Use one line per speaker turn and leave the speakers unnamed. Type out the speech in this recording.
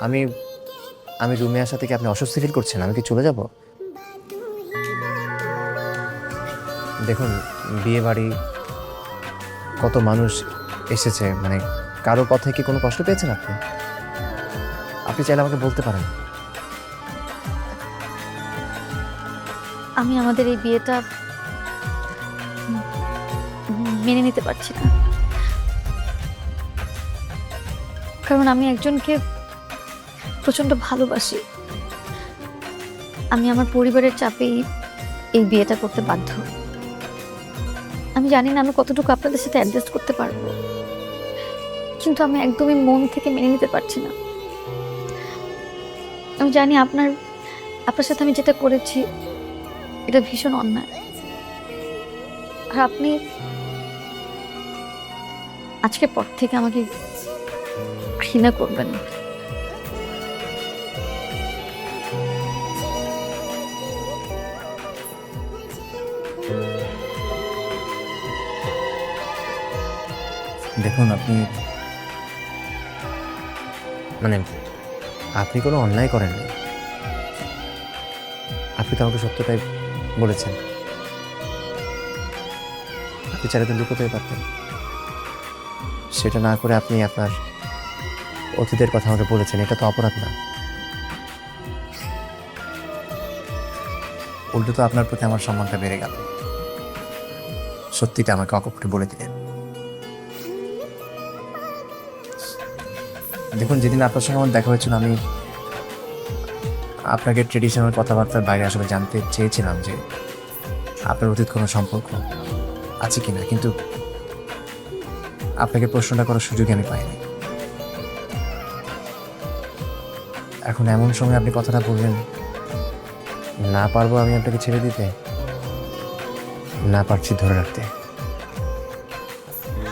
আমি আমি রুমে আসা থেকে আপনি অস্বস্তি ফিল করছেন? আমি কি চলে যাব? দেখুন, বিয়ে বাড়ি কত মানুষ এসেছে, মানে কারো কথায় কি কোনো কষ্ট পেয়েছেন আপনি? আপনি চাইলে আমাকে বলতে পারেন।
আমি আমাদের এই বিয়েটা মেনে নিতে পারছি না, কারণ আমি একজনকে প্রচন্ড ভালোবাসি। আমি আমার পরিবারের চাপেই এই বিয়েটা করতে বাধ্য। আমি জানি না আমি কতটুকু আপনাদের সাথে অ্যাডজাস্ট করতে পারবো, কিন্তু আমি একদমই মন থেকে মেনে নিতে পারছি না। আমি জানি আপনার সাথে আমি যেটা করেছি এটা ভীষণ অন্যায়, আর আপনি আজকের পর থেকে আমাকে ঘৃণা করবেন না।
দেখুন, মানে আপনি কোনো অন্যায় করেননি। আপনি তো আমাকে সত্যটাই বলেছেন। আপনি চাইলে তো লুকোতেই পারতেন। সেটা না করে আপনি আপনার অতীতের কথা আমাকে বলেছেন, এটা তো অপরাধ না। উল্টো তো আপনার প্রতি আমার সম্মানটা বেড়ে গেল। সত্যিটা আমাকে অকপটে বলে দিলেন। দেখুন, যেদিন আপনার সঙ্গে আমার দেখা হয়েছিল, আমি আপনাকে ট্রেডিশনাল কথাবার্তার বাইরে আসলে জানতে চেয়েছিলাম যে আপনার অতীত কোনো সম্পর্ক আছে কিনা, কিন্তু আপনাকে প্রশ্নটা করার সুযোগ আমি পাইনি। এখন এমন সময় আপনি কথাটা বললেন, না পারবো আমি আপনাকে ছেড়ে দিতে, না পারছি ধরে রাখতে।